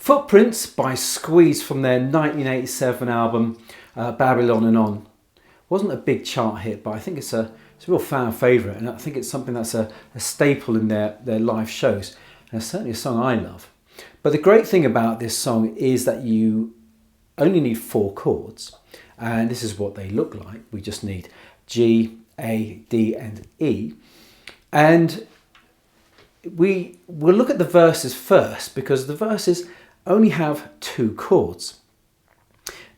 Footprints by Squeeze from their 1987 album Babylon and On. Wasn't a big chart hit, but I think it's a real fan favourite, and I think it's something that's a staple in their live shows, and it's certainly a song I love. But the great thing about this song is that you only need 4 chords, and this is what they look like. We just need G, A, D and E, and we'll look at the verses first, because the verses only have 2 chords.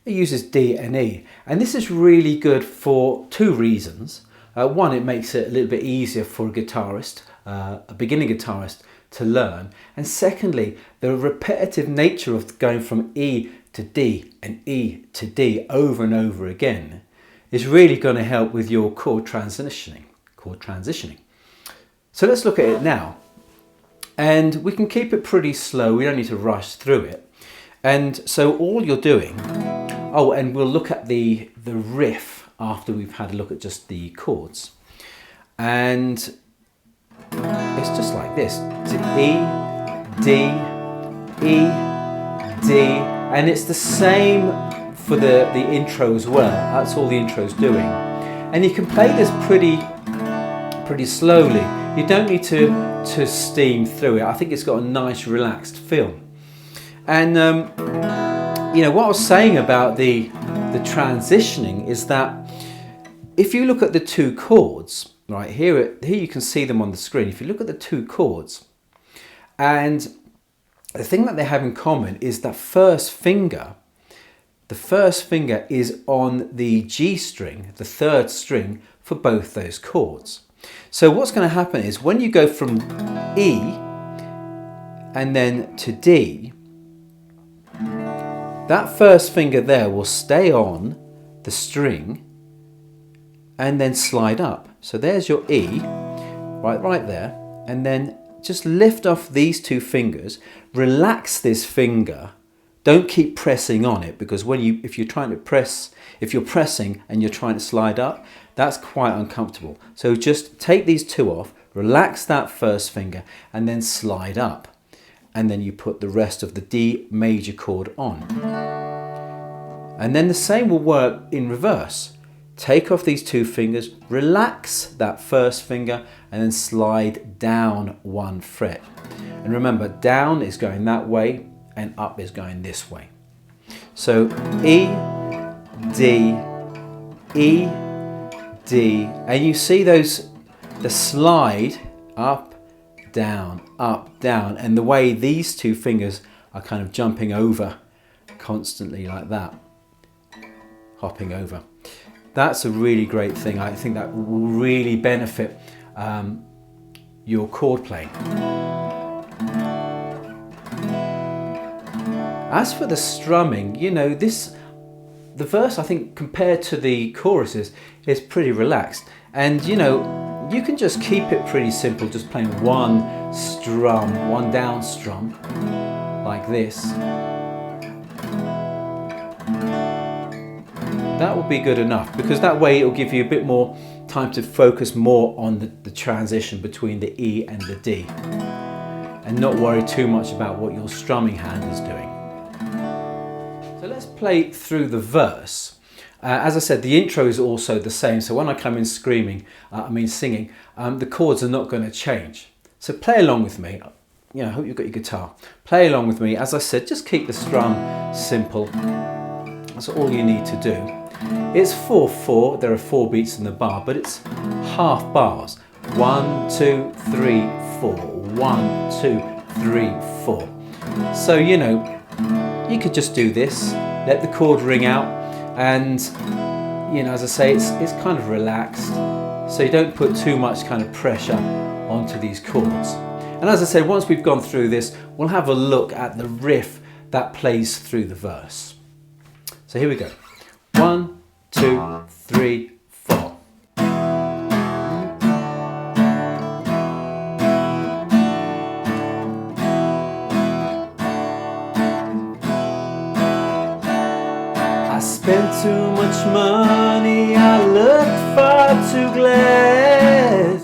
It uses D and E, and this is really good for 2 reasons. One, it makes it a little bit easier for a guitarist, a beginning guitarist, to learn, and secondly, the repetitive nature of going from E to D and E to D over and over again is really going to help with your chord transitioning. So let's look at it now. And we can keep it pretty slow, we don't need to rush through it. And so all you're doing, oh, and we'll look at the riff after we've had a look at just the chords. And it's just like this, E, D, E, D, and it's the same for the intro as well. That's all the intro's doing. And you can play this pretty slowly. You don't need to steam through it. I think it's got a nice relaxed feel. And you know what I was saying about the transitioning is that if you look at the 2 chords, right here you can see them on the screen. If you look at the 2 chords, and the thing that they have in common is that first finger, the first finger is on the G string, the 3rd string for both those chords. So what's going to happen is when you go from E and then to D, that first finger there will stay on the string and then slide up. So there's your E, right there, and then just lift off these 2 fingers, relax this finger. Don't keep pressing on it, because if you're pressing and you're trying to slide up, that's quite uncomfortable. So just take these 2 off, relax that first finger, and then slide up. And then you put the rest of the D major chord on. And then the same will work in reverse. Take off these 2 fingers, relax that first finger, and then slide down 1 fret. And remember, down is going that way, and up is going this way. So E, D, E, D, and you see the slide up, down, and the way these 2 fingers are kind of jumping over constantly like that, hopping over. That's a really great thing. I think that will really benefit your chord playing. As for the strumming, you know, the verse, I think, compared to the choruses, is pretty relaxed. And, you know, you can just keep it pretty simple, just playing 1 strum, 1 down strum, like this. That will be good enough, because that way it will give you a bit more time to focus more on the transition between the E and the D, and not worry too much about what your strumming hand is doing. So let's play through the verse. As I said, the intro is also the same, so when I come in singing, the chords are not going to change. So play along with me. You know, I hope you've got your guitar. Play along with me. As I said, just keep the strum simple. That's all you need to do. It's 4/4. There are 4 beats in the bar, but it's half bars. 1, 2, 3, 4. 1, 2, 3, 4. So, you know, you could just do this, let the chord ring out, and, you know, as I say, it's kind of relaxed, so you don't put too much kind of pressure onto these chords. And as I said, once we've gone through this, we'll have a look at the riff that plays through the verse. So here we go. 1, 2, 3, 4. I spent too much money, I looked far too glad.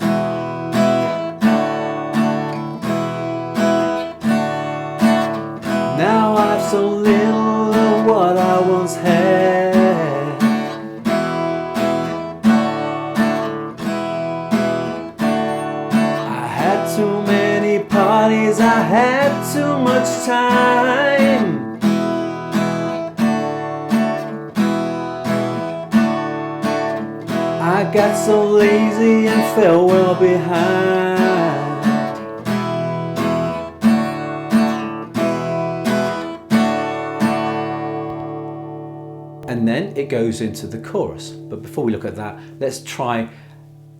Now Now I've so little of what I once had. I had too many parties, I had too much time. I got so lazy and fell well behind. And then it goes into the chorus. But before we look at that, let's try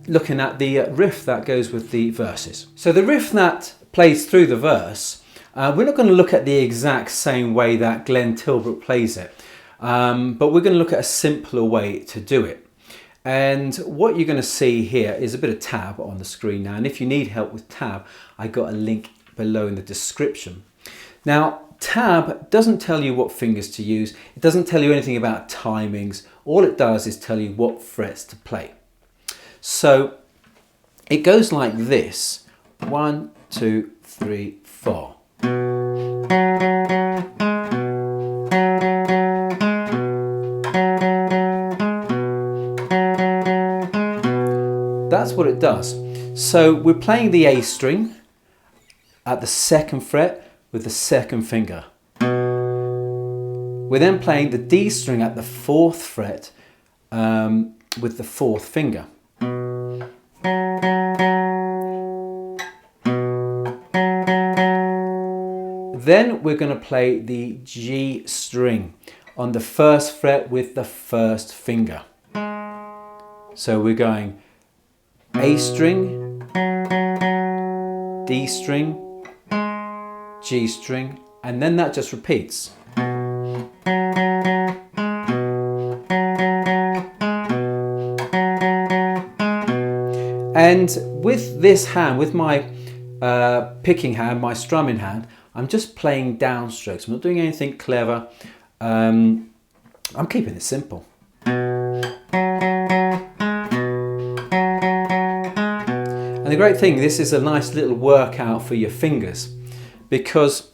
looking at the riff that goes with the verses. So the riff that plays through the verse, we're not going to look at the exact same way that Glen Tilbrook plays it, but we're going to look at a simpler way to do it. And what you're going to see here is a bit of tab on the screen now, and if you need help with tab, I got a link below in the description. Now, tab doesn't tell you what fingers to use, it doesn't tell you anything about timings, all it does is tell you what frets to play. So it goes like this: 1, 2, 3, 4. That's what it does. So we're playing the A string at the 2nd fret with the 2nd finger. We're then playing the D string at the 4th fret with the 4th finger. Then we're going to play the G string on the 1st fret with the 1st finger. So we're going A string, D string, G string, and then that just repeats. And with this hand, with my picking hand, my strumming hand, I'm just playing downstrokes. I'm not doing anything clever. I'm keeping it simple. And the great thing, this is a nice little workout for your fingers, because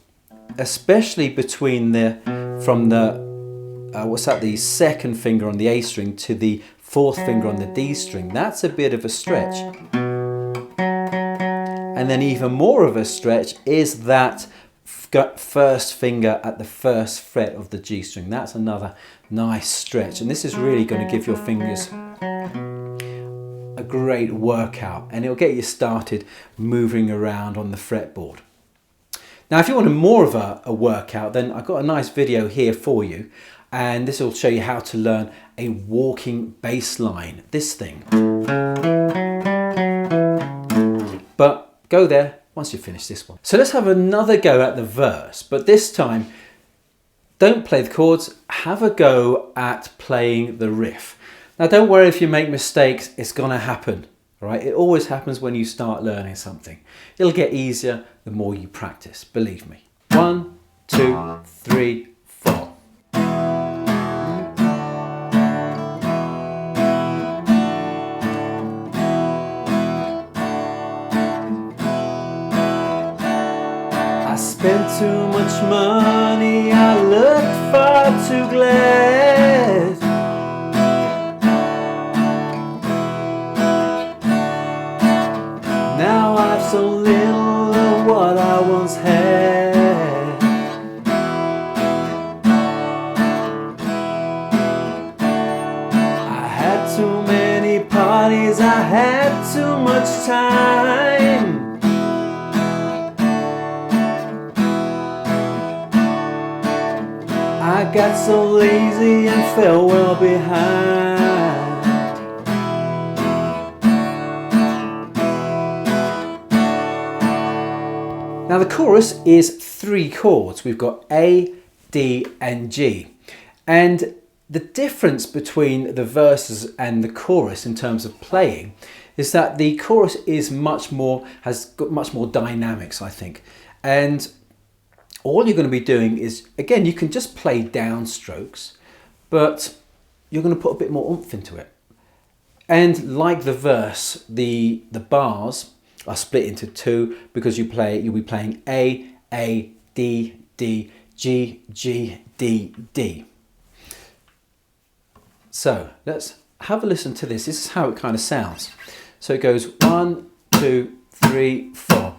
especially between from the the 2nd finger on the A string to the 4th finger on the D string, that's a bit of a stretch. And then even more of a stretch is that 1st finger at the 1st fret of the G string. That's another nice stretch, and this is really going to give your fingers a great workout, and it'll get you started moving around on the fretboard. Now, if you want more of a workout, then I've got a nice video here for you, and this will show you how to learn a walking bass line, this thing. But go there once you finish this one. So let's have another go at the verse, but this time don't play the chords, have a go at playing the riff. Now, don't worry if you make mistakes, it's gonna happen, all right? It always happens when you start learning something. It'll get easier the more you practice, believe me. 1, 2, 3, 4. I spent too much money, I looked far too glad. Now I've so little of what I once had. I had too many parties, I had too much time. I got so lazy and fell well behind. Now the chorus is 3 chords. We've got A, D and G. And the difference between the verses and the chorus in terms of playing is that the chorus is has got much more dynamics, I think. And all you're going to be doing is, again, you can just play downstrokes, but you're going to put a bit more oomph into it. And like the verse, the bars are split into 2 because you'll be playing A, D, G, G, D, D. So let's have a listen to this. This is how it kind of sounds. So it goes 1, 2, 3, 4.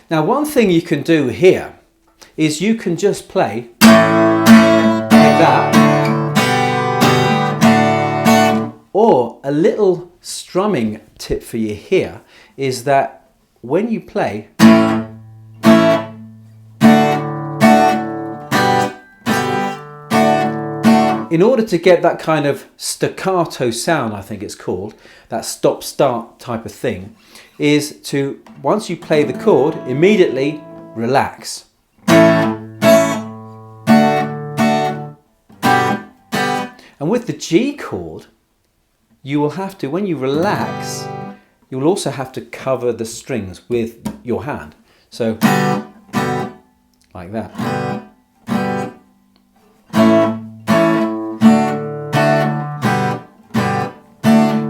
Now one thing you can do here is you can just play like that, or a little strumming tip for you here is that when you play, in order to get that kind of staccato sound, I think it's called, that stop-start type of thing, is to, once you play the chord, immediately relax. And with the G chord, you will have to, when you relax, you will also have to cover the strings with your hand. So, like that.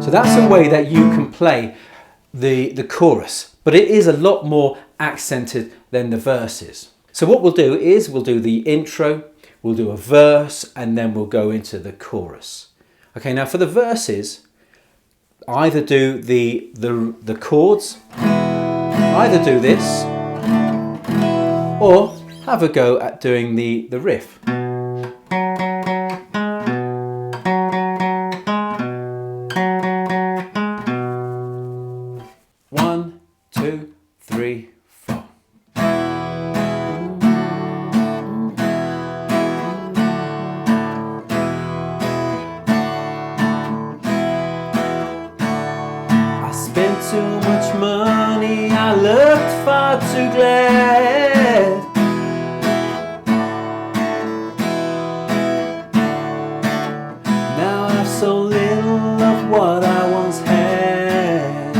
So that's a way that you can play the chorus, but it is a lot more accented than the verses. So what we'll do is we'll do the intro, we'll do a verse, and then we'll go into the chorus. Okay, now for the verses, either do the chords, either do this, or have a go at doing the riff. One, two, three, four. I spent too much money, I looked far too glad. Now I've so little of what I once had.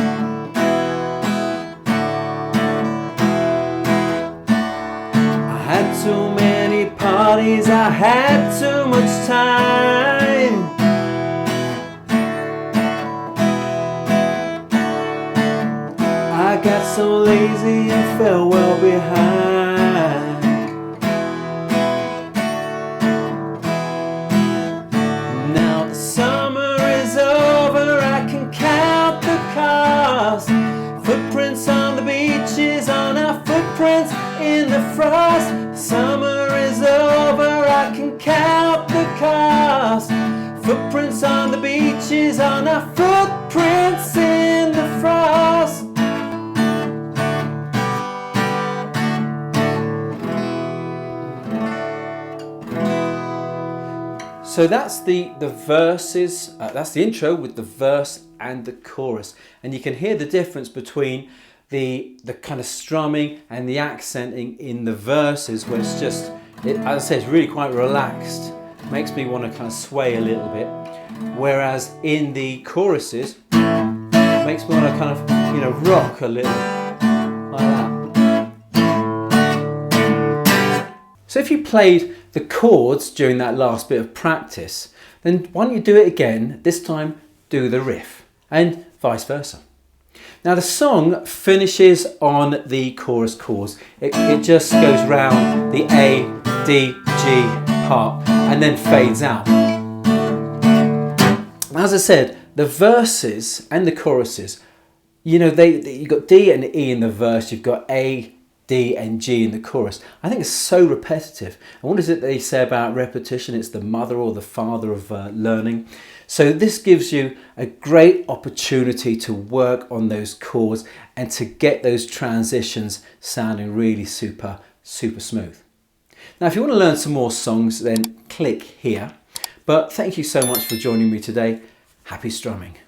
I had too many parties, I had too much time. I got so lazy and fell well behind. Now the summer is over, I can count the cost. Footprints on the beaches, on our footprints in the frost. Summer is over, I can count the cost. Footprints on the beaches, on our footprints in the frost. So that's the verses, that's the intro with the verse and the chorus. And you can hear the difference between the kind of strumming and the accenting in the verses, where it's just, as I say, it's really quite relaxed. Makes me want to kind of sway a little bit. Whereas in the choruses, it makes me want to kind of, rock a little, like that. So if you played the chords during that last bit of practice, then why don't you do it again, this time do the riff, and vice versa. Now the song finishes on the chorus chords. It just goes round the A, D, G part and then fades out. As I said, the verses and the choruses, you've got D and E in the verse, you've got A, D and G in the chorus. I think it's so repetitive. And what is it they say about repetition? It's the mother or the father of learning. So this gives you a great opportunity to work on those chords and to get those transitions sounding really super smooth. Now, if you want to learn some more songs, then click here. But thank you so much for joining me today. Happy strumming.